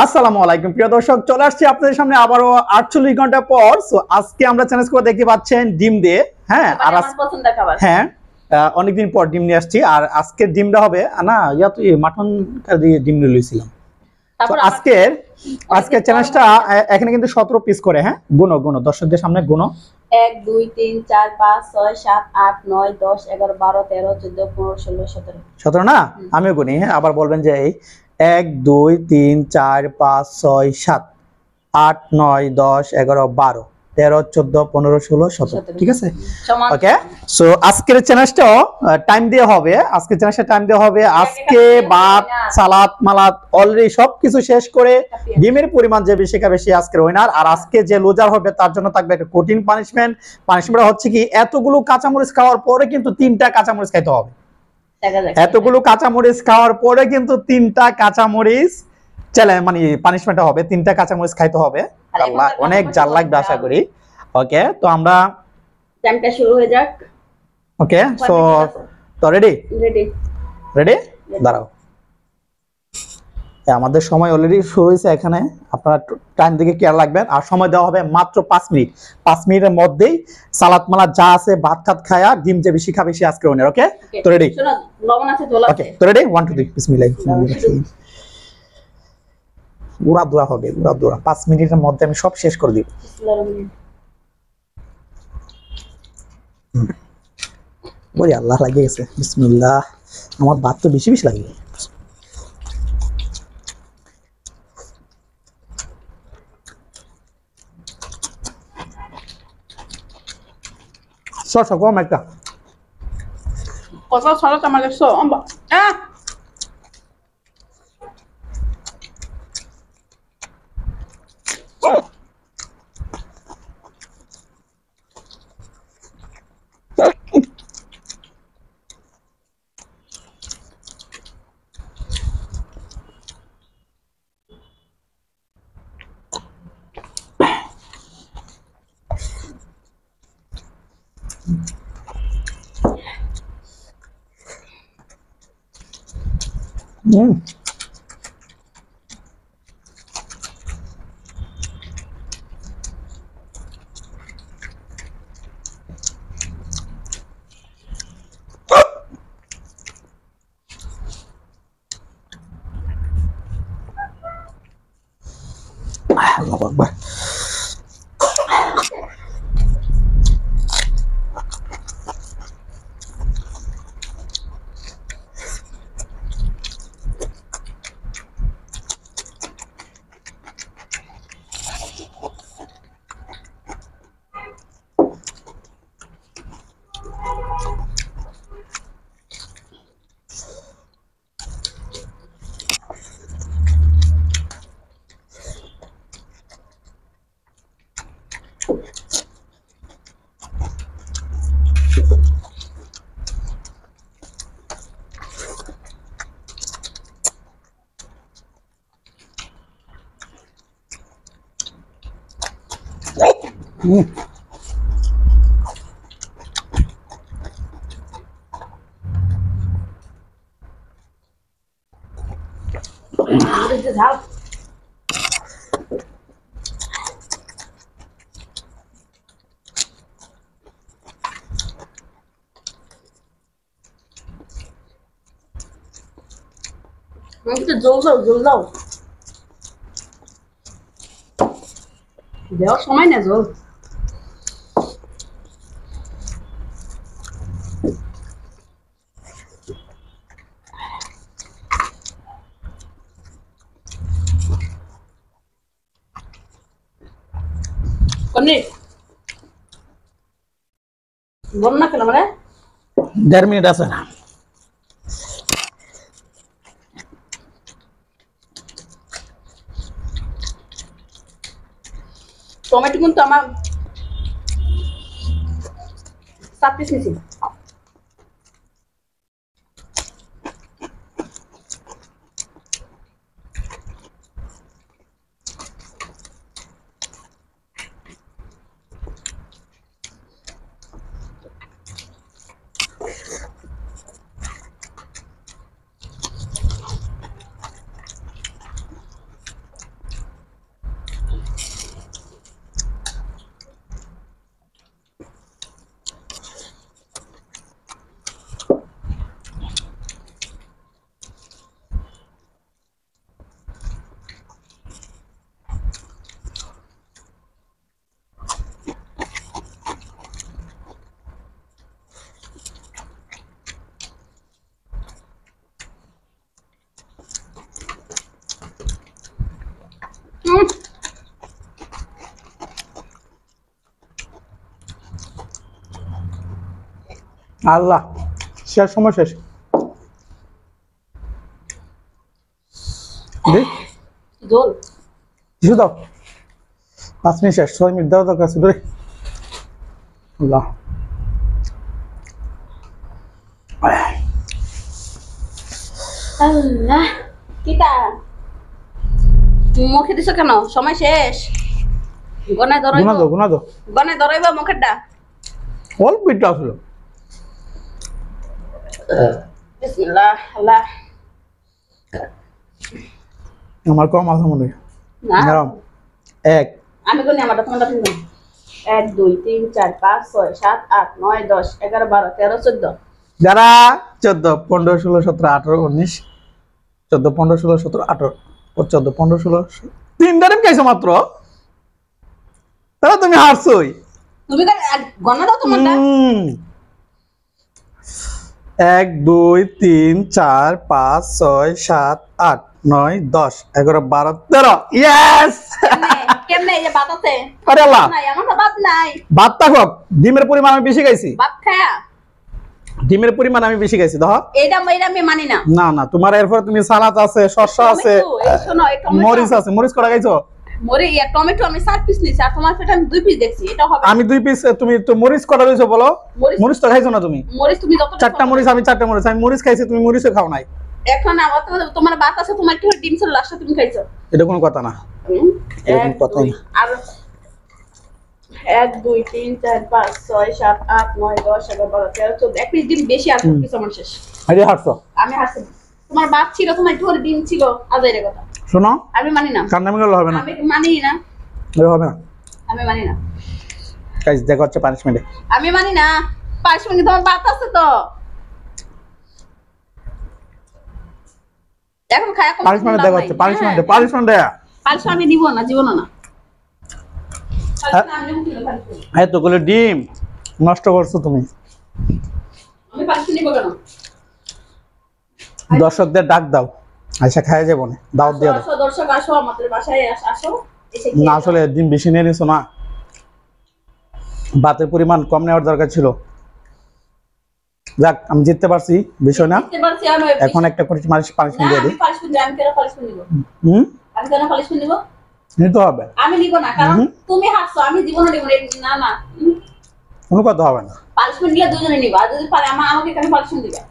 আসসালামু আলাইকুম প্রিয় দর্শক, চলে আসছি আপনাদের সামনে আবারও 48 ঘন্টা পর। সো আজকে আমরা চ্যালেঞ্জ করে দেখতে পাচ্ছেন ডিম দিয়ে। হ্যাঁ, আর আমার পছন্দের খাবার। হ্যাঁ, অনেকদিন পর ডিম নিয়ে আসছি। আর আজকের ডিমটা হবে না, মাটন দিয়ে ডিম নিয়ে লইছিলাম। তো আজকের চ্যালেঞ্জটা এখানে কিন্তু 17 পিস করে। হ্যাঁ, গুনো দর্শকদের সামনে গুনো। 1 2 3 4 5 6 7 8 9 10 11 12 13 14 15 16 17 17 না? আমিও গুনি। হ্যাঁ, আবার বলবেন যে এই 1 2 3 4 5 6 7 8 9 10 11 12 13 14 15 16 17। ঠিক আছে, ওকে। সো আজকের চ্যালেঞ্জটা টাইম দিয়ে হবে। আজকে ভাত সালাদ মালাদ অলরেডি সবকিছু শেষ করে ডিমের পরিমাণ যে বেশি খাবে সে আজকের উইনার। আর আজকে যে লুজার হবে তার জন্য থাকবে একটা কঠিন পানিশমেন্ট হচ্ছে কি, এতগুলো কাঁচামরিচ খাওয়ার পরে কিন্তু 3টা কাঁচামরিচ খাইতে হবে। এতগুলো কাঁচামরিচ খাওয়ার পরে কিন্তু 3টা কাঁচামরিচ মানে পানিশমেন্ট হবে। 3টা কাঁচামরিচ খাইতে হবে। অনেক জাল লাগবে আশা করি। ওকে, তো আমরা টাইমটা শুরু হয়ে যাক। ওকে, সো তো রেডি দাঁড়াও। আমাদের সময় অলরেডি শুরু হয়েছে। এখানে আপনারা টাইম দিকে কেয়ার রাখবেন। আর সময় দেওয়া হবে মাত্র 5 মিনিট। 5 মিনিটের মধ্যেই সালাদ মালাদ যা আছে ভাত খাত খায়া ডিম যে বেশি খাবে সে আজকে উইনার। ওকে, তো রেডি? শোনো, লবণ আছে, ঝোল আছে। ওকে, তো রেডি? 1 2 3 বিসমিল্লাহ। পুরা দোয়া হবে, পুরা দোয়া। 5 মিনিটের মধ্যে আমি সব শেষ করে দিব। ওরে আল্লাহ, লাগে গেছে। বিসমিল্লাহ। আমার ভাত তো বেশি বেশি লাগে। সর কম একটা। কত সালাদ আমার লাগছে আম্বা। আল্লাহু আকবার। ঝাল জল দাও। দেওয়ার সময় না জল। বল না কেন মানে 1.5 মিনিট আছে না? টমেটো কিন্তু আমার 7 পিস নিছি। আল্লাহ শেষ সময় শেষ জল কিছু দাও 5 মিনিট শেষ 6 মিনিট দাও কাছে ধরে আল্লাহ আল্লাহ কিতা মুখে দিছো কেন সময় শেষ গনায় গুনা দাও গনায় ধরাইবা মুখেরটা অল্প একটু আসলো বিসমিল্লাহ আল্লাহ আমার কম আছে মনে হয় না এক আমি কোন আমারটা তোমারটা তুমি 1 2 3 4 5 6 7 8 9 10 11 12 13 14 যারা 14 15 16 17 18 19 14 15 16 17 18 14 15 16 তিনটা দিন খাইছো মাত্র তাহলে তুমি হারছোই তুমি গনা দাও তোমারটা 1 2 3 4 5 6 7 8 9 10 11 12 13 ইয়েস কেমনে এই যে ভাত আছে আরে আল্লাহ নাই আমার তো ভাত নাই ভাত থাকো ডিমের পরিমাণ আমি বেশি খাইছি ভাত খায়া ডিমের পরিমাণ আমি বেশি খাইছি দেখো এইটা আমি মানি না না না তোমার এরপর তুমি সালাদ আছে শসা আছে এই শোনো এই মরিচ আছে মরিচ করা খাইছো টমেটো আমি 4 পিস নিছি আর তোমার সেটা আমি 2 পিস দেখছি এটা হবে আমি 2 পিস তুমি তো মরিচ কটা দিছো বলো মরিচ তো খাইছো না তুমি মরিচ তুমি যত চারটা মরিচ আমি চারটা মরিচ আমি মরিচ খাইছি তুমি মরিচও খাও নাই এখন আমার তো তোমার ভাত আছে তোমার কি ডিম ছিল লাস্টে তুমি খাইছো এটা কোনো কথা না এরকম কথা না আর 1 2 3 4 5 6 7 8 9 10 11 12 13 14 এক পিস ডিম বেশি আর কিছু আমার শেষ আরে হারছো আমি হাসছি তোমার ভাত ছিল তোমার একটু ডিম ছিল আজাইরে কথা শোনো আমি মানি না কান্না মেলে হবে না আমি মানি না এটা হবে না আমি মানি না গাইস দেখো হচ্ছে পানিশমেন্টে আমি মানি না পাঁচমিনিট তোমার ভাত আছে তো এখন খায়া কম পানিশমেন্টে দেখো হচ্ছে পানিশমেন্টে পালিশ আমি দিব না জীবন না এতগুলো ডিম নষ্ট করছো তুমি আমি পালিশ নিব কেন দর্শকদের ডাক দাও আয়সা খাইয়া যাবো না দাওয়াত দিয়ে দাও দর্শক আসো আমাদের বাসায় আসো এসে না আসলে ডিম বেশি নিয়ে নিছো না ভাতের পরিমাণ কম নেওয়ার দরকার ছিল যাক আমি জিততে পারছি বিষয় না বুঝতে পারছি আমি এখন একটা করে পানিশমেন্ট দিয়ে দিই পালিশ আমি কেন পালিশ নিব আমি কেন পালিশ নিব নিতে হবে আমি নিব না কারণ তুমি হাসছো আমি জীবনে নিব না না কোনো কথা হবে না পালিশমেন্ট নিলে দুজনে নিবা আর যদি পারে আমাকে কেন পালিশমেন্ট দিবা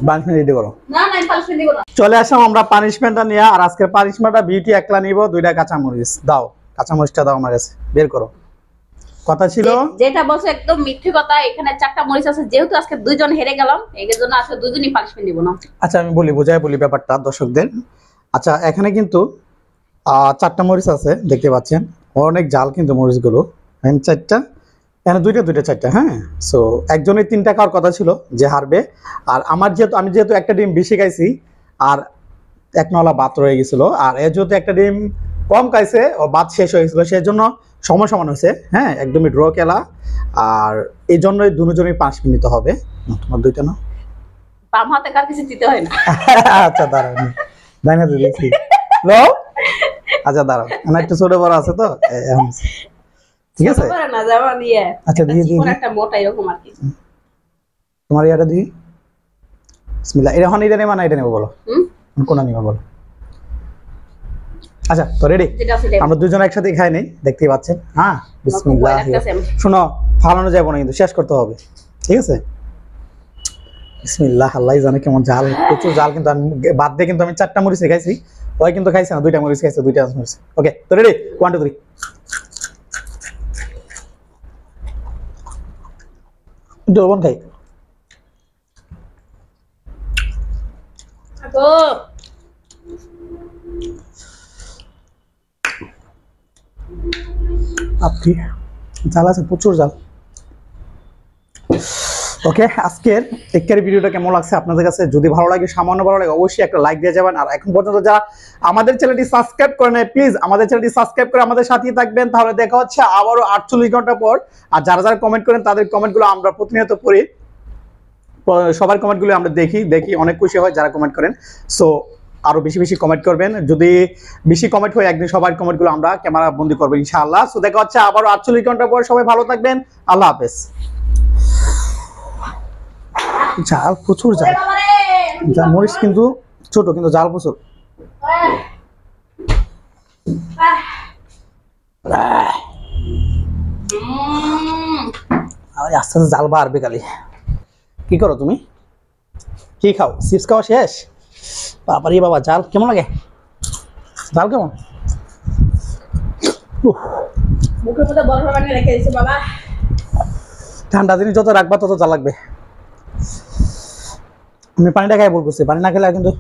পানিশমেন্ট রেডি করো না না আমি পালিশমেন্ট দিব না চলে আসলাম আমরা পানিশমেন্টটা নিয়ে আর আজকের পানিশমেন্টটা বিউটি একলা নিব 2টা কাঁচামরিচ দাও কাঁচামরিচটা দাও আমার কাছে বের করো কথা ছিল যেটা বলছো একদম মিথ্যে কথা এখানে 4টা মরিচ আছে যেহেতু আজকে দুইজন হেরে গেলাম এই জন্য আজকে দুজনই পানিশমেন্ট দিব না আচ্ছা আমি বলি ব্যাপারটা দর্শকদের আচ্ছা এখানে কিন্তু 4টা মরিচ আছে দেখতে পাচ্ছেন অনেক জাল কিন্তু মরিচগুলো এখানে 4টা এখানে দুইটা 4টা হ্যাঁ সো একজনের 3টা খাওয়ার কথা ছিল যে হারবে আর আমি যেহেতু একটা ডিম বেশি খাইছি আর এক নলা ভাত রয়ে গেছিল আর এ যেহেতু একটা ডিম কম খাইছে ও ভাত শেষ হয়ে গেছিল সেই জন্য সমান হয়েছে হ্যাঁ একদমই ড্র খেলা আর এই জন্যই দুজনেই 5 মিনিট নিতে হবে তোমার দুইটা না বাম হাতে কার কিছু দিতে হয় না আচ্ছা দাঁড়াও দাঁড়া দিয়েছি লো আচ্ছা দাঁড়াও না একটু ছোট বড় আছে তো ঠিক আছে না যাবা দিয়ে আচ্ছা দিয়ে একটা মোটা এরকম আর কি তোমার ইয়াটা দিই বিসমিল্লাহ এটা নেবা না এটা নেব বলো কোনটা নিবা বলো আচ্ছা তো রেডি আমরা দুজন একসাথে খাই নেই দেখতেই পাচ্ছেন হ্যাঁ বিসমিল্লাহ শোনো ফালানো যাবে না কিন্তু শেষ করতে হবে ঠিক আছে বিসমিল্লাহ আল্লাহ জানে কেমন জাল প্রচুর জাল কিন্তু আমি বাদ দিয়ে কিন্তু আমি 4টা মরিচ খাইছি ওই কিন্তু খাইছে না 2টা মরিচ খাইছে 2টা মরিচ ওকে তো রেডি 1 2 3 ডবন খাই আগো আপনি জাল আছে প্রচুর জাল ওকে আজকের টেককেয়ার ভিডিওটা কেমন লাগছে আপনাদের কাছে যদি ভালো লাগে সামান্য ভালো লাগে অবশ্যই একটা লাইক দিয়ে যাবেন আর এখন পর্যন্ত যারা আমাদের চ্যানেলটি সাবস্ক্রাইব করে নেয় প্লিজ আমাদের চ্যানেলটি সাবস্ক্রাইব করে আমাদের সাথেই থাকবেন তাহলে দেখা হচ্ছে আবারও 48 ঘন্টা পর আর যারা যারা কমেন্ট করেন তাদের কমেন্টগুলো আমরা প্রতিনিয়ত পড়ি সবার কমেন্টগুলো আমরা দেখি অনেক খুশি হয় যারা কমেন্ট করেন সো আরো বেশি বেশি কমেন্ট করবেন। যদি বেশি কমেন্ট হয় একদিন সবার কমেন্টগুলো আমরা ক্যামেরা বন্দি করবো ইনশাআল্লাহ। সো দেখা হচ্ছে আবারও 48 ঘন্টা পর। সবাই ভালো থাকবেন, আল্লাহ হাফেজ। জাল প্রচুর জাল, মরিচ কিন্তু ছোট কিন্তু জাল প্রচুর। আস্তে আস্তে জাল বাড়বে খালি। কি করো তুমি? কি খাও? চিপস খাওয়া শেষ? বাবারে বাবা, জাল কেমন লাগে? জাল কেমন? মুখের মধ্যে বরফ বানিয়ে রেখে দিয়েছে বাবা। ঠান্ডা জিনিস যত রাখবা তত জাল লাগবে। আমি পানিটা খাই ভুল করছি, পানি না খেলে কিন্তু